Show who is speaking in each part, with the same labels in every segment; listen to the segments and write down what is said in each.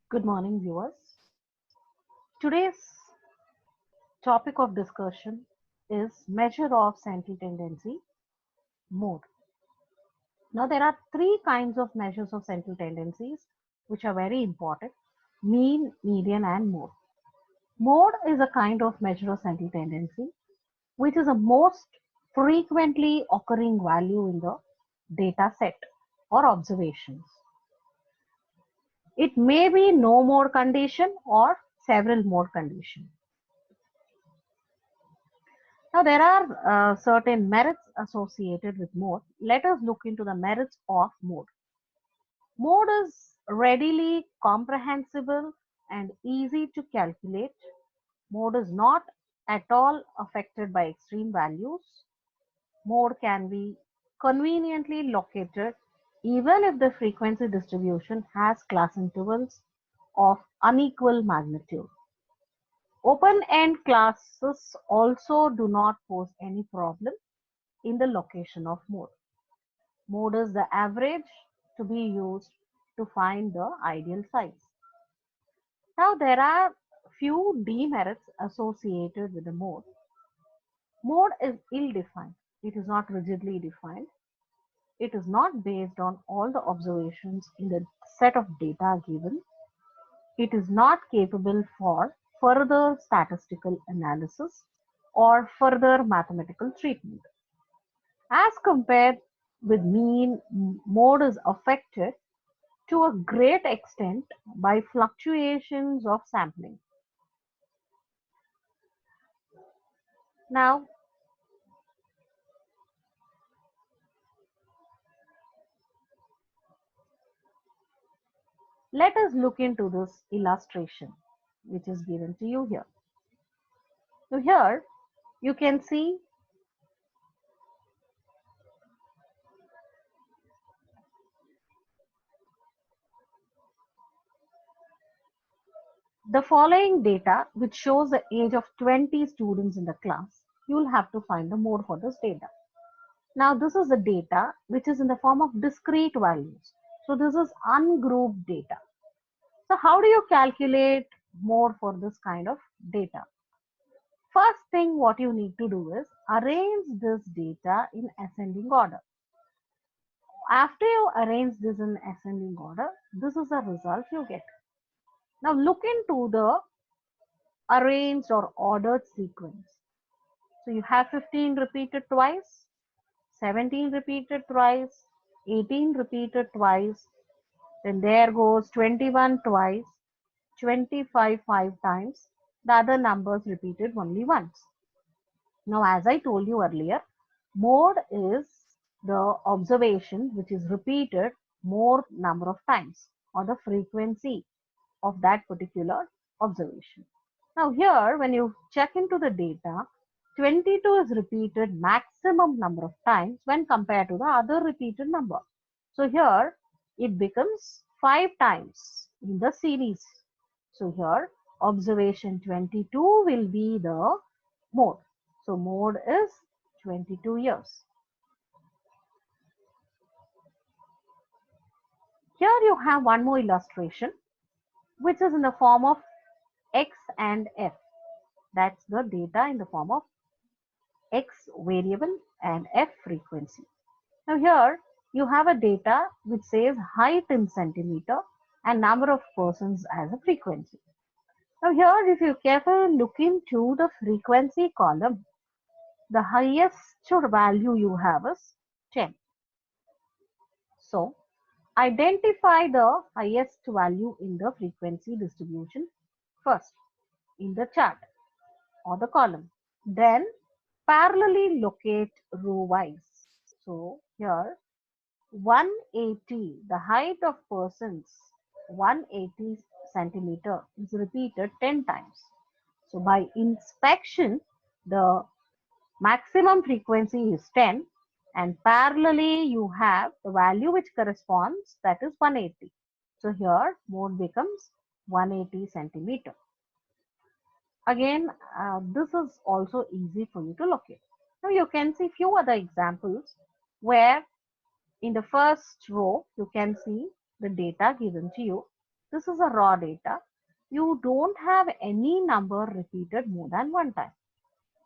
Speaker 1: Good morning, viewers. Today's topic of discussion is measure of central tendency mode. Now, there are three kinds of measures of central tendencies which are very important: mean, median, and mode. Mode is a kind of measure of central tendency which is the most frequently occurring value in the data set or observations. It may be no mode condition or several mode condition. Now, there are certain merits associated with mode. Let us look into the merits of mode. Mode is readily comprehensible and easy to calculate. Mode is not at all affected by extreme values. Mode can be conveniently located even if the frequency distribution has class intervals of unequal magnitude. Open-end classes also do not pose any problem in the location of mode. Mode is the average to be used to find the ideal size. Now there are few demerits associated with the mode. Mode is ill-defined. It is not rigidly defined. It is not based on all the observations in the set of data given. It is not capable for further statistical analysis or further mathematical treatment. As compared with mean, mode is affected to a great extent by fluctuations of sampling. Now, let us look into this illustration which is given to you here. So here you can see the following data which shows the age of 20 students in the class. You will have to find the mode for this data. Now this is the data which is in the form of discrete values. So this is ungrouped data. So how do you calculate mode for this kind of data? First thing what you need to do is arrange this data in ascending order. After you arrange this in ascending order, this is the result you get. Now look into the arranged or ordered sequence. So you have 15 repeated twice, 17 repeated twice, 18 repeated twice, then there goes 21 twice, 25 five times, the other numbers repeated only once. Now, as I told you earlier, mode is the observation which is repeated more number of times or the frequency of that particular observation. Now here when you check into the data, 22 is repeated maximum number of times when compared to the other repeated number. So here it becomes 5 times in the series. So here observation 22 will be the mode. So mode is 22 years. Here you have one more illustration which is in the form of X and F. That's the data in the form of X variable and F frequency. Now here you have a data which says height in centimeter and number of persons as a frequency. Now here if you carefully look into the frequency column, the highest value you have is 10. So identify the highest value in the frequency distribution first in the chart or the column. Then parallelly locate row wise. So here 180, the height of persons 180 centimeter is repeated 10 times. So by inspection, the maximum frequency is 10 and parallelly you have the value which corresponds, that is 180. So here mode becomes 180 centimeter. Again, this is also easy for you to locate. Now you can see few other examples where in the first row you can see the data given to you. This is a raw data. You don't have any number repeated more than one time.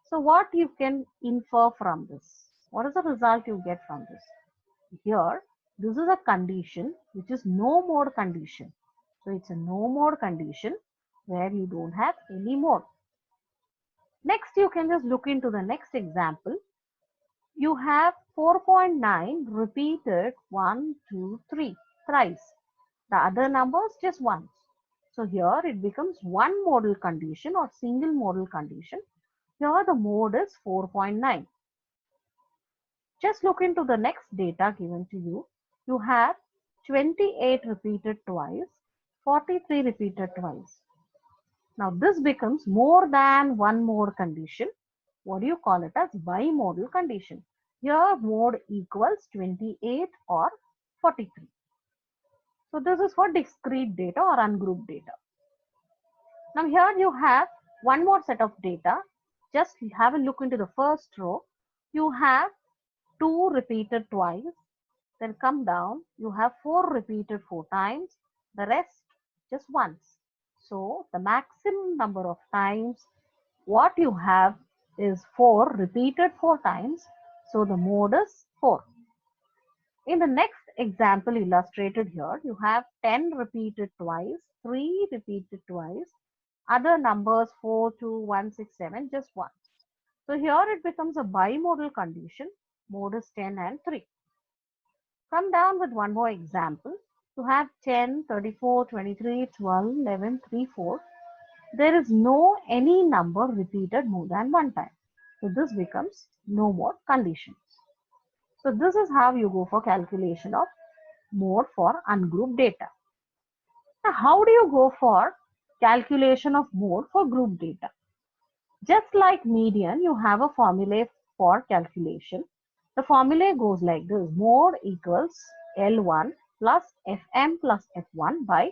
Speaker 1: So what you can infer from this? What is the result you get from this? Here, this is a condition which is no mode condition. So it's a no mode condition where you don't have any mode. Next, you can just look into the next example. You have 4.9 repeated 1, 2, 3 thrice. The other numbers just once. So here it becomes one modal condition or single modal condition. Here the mode is 4.9. Just look into the next data given to you. You have 28 repeated twice, 43 repeated twice. Now this becomes more than one mode condition. What do you call it as? Bimodal condition. Here mode equals 28 or 43. So this is for discrete data or ungrouped data. Now here you have one more set of data. Just have a look into the first row. You have 2 repeated twice. Then come down. You have 4 repeated 4 times. The rest just once. So the maximum number of times what you have is 4 repeated 4 times. So the mode is 4. In the next example illustrated here, you have 10 repeated twice, 3 repeated twice, other numbers 4, 2, 1, 6, 7 just once. So here it becomes a bimodal condition, mode is 10 and 3. Come down with one more example. You have 10, 34, 23, 12, 11, 3, 4. There is no any number repeated more than one time. So this becomes no more conditions. So this is how you go for calculation of mode for ungrouped data. Now how do you go for calculation of mode for group data? Just like median, you have a formula for calculation. The formula goes like this. Mode equals L1 plus Fm plus F1 by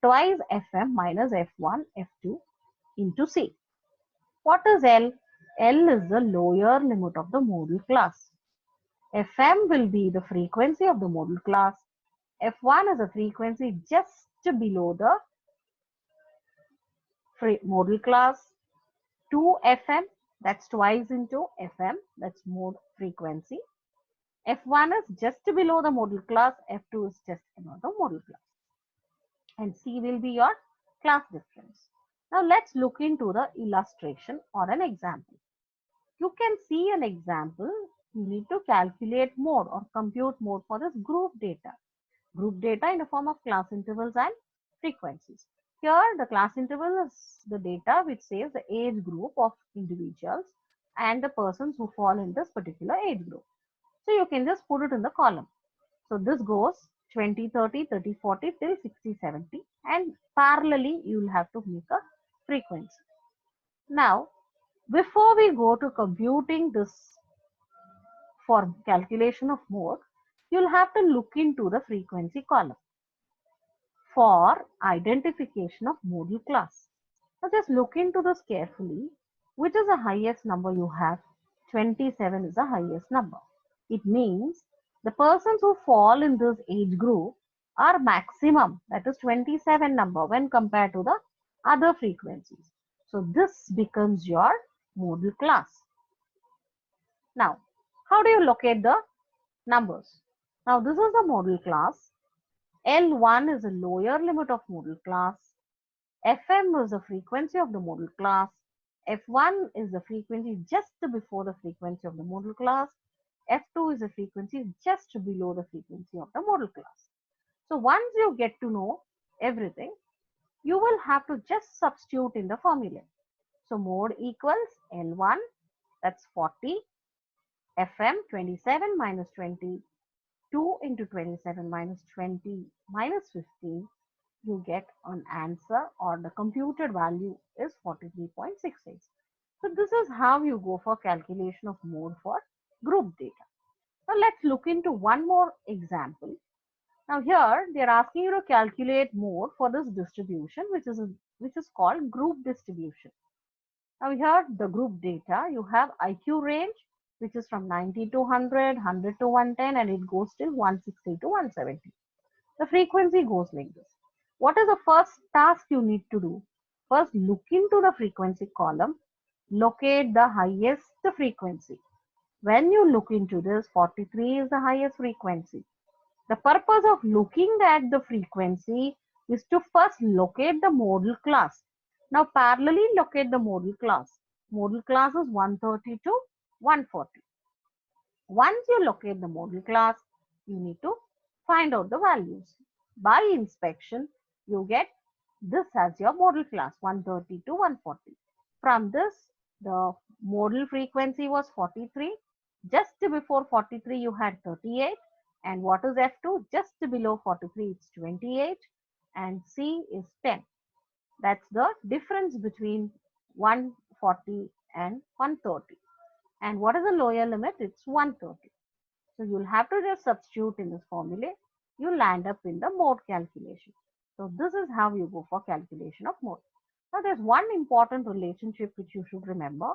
Speaker 1: twice Fm minus F1, F2 into C. What is L? L is the lower limit of the modal class. Fm will be the frequency of the modal class. F1 is a frequency just below the modal class. 2Fm, that's twice into Fm, that's mode frequency. F1 is just below the modal class, F2 is just above the modal class. And C will be your class difference. Now let's look into the illustration or an example. You can see an example. You need to calculate mode or compute mode for this group data. Group data in the form of class intervals and frequencies. Here the class interval is the data which says the age group of individuals and the persons who fall in this particular age group. So you can just put it in the column. So this goes 20, 30, 30, 40 till 60, 70 and parallelly you will have to make a frequency. Now before we go to computing this for calculation of mode, you'll have to look into the frequency column for identification of modal class. Now just look into this carefully. Which is the highest number you have? 27 is the highest number. It means the persons who fall in this age group are maximum, that is 27 number when compared to the other frequencies. So this becomes your modal class. Now, how do you locate the numbers? Now this is the modal class. L1 is the lower limit of modal class. Fm is the frequency of the modal class. F1 is the frequency just before the frequency of the modal class. F2 is the frequency just below the frequency of the modal class. So once you get to know everything, you will have to just substitute in the formula. So mode equals L1, that's 40, Fm 27 minus 20, 2 into 27 minus 20 minus 15, you get an answer or the computed value is 43.68. So this is how you go for calculation of mode for group data. Now let's look into one more example. Now here they are asking you to calculate mode for this distribution which is called group distribution. Now here the group data, you have IQ range which is from 90 to 100, 100 to 110 and it goes till 160 to 170. The frequency goes like this. What is the first task you need to do? First, look into the frequency column, locate the highest frequency. When you look into this, 43 is the highest frequency. The purpose of looking at the frequency is to first locate the modal class. Now parallelly locate the modal class. Modal class is 130 to 140. Once you locate the modal class, you need to find out the values. By inspection, you get this as your modal class 130 to 140. From this, the modal frequency was 43. Just before 43, you had 38. And what is F2? Just below 43, it's 28. And C is 10. That's the difference between 140 and 130. And what is the lower limit? It's 130. So you'll have to just substitute in this formula. You'll land up in the mode calculation. So this is how you go for calculation of mode. Now there's one important relationship which you should remember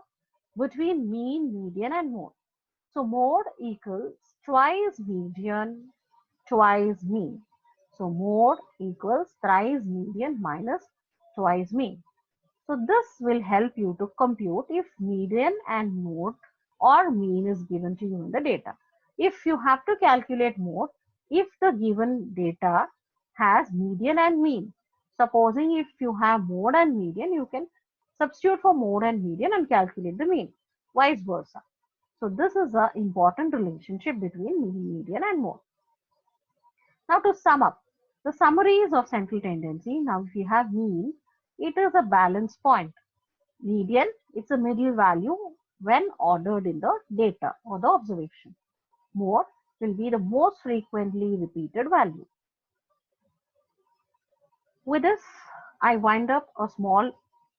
Speaker 1: between mean, median and mode. So mode equals twice median, twice mean. So mode equals thrice median minus twice mean. So this will help you to compute if median and mode or mean is given to you in the data. If you have to calculate mode, if the given data has median and mean, supposing if you have mode and median, you can substitute for mode and median and calculate the mean, vice versa. So this is an important relationship between mean, median and mode. Now to sum up, the summaries of central tendency. Now if you have mean, it is a balance point. Median, it's a middle value when ordered in the data or the observation. Mode will be the most frequently repeated value. With this, I wind up a small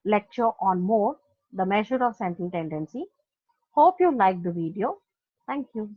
Speaker 1: lecture on mode, the measure of central tendency. Hope you liked the video. Thank you.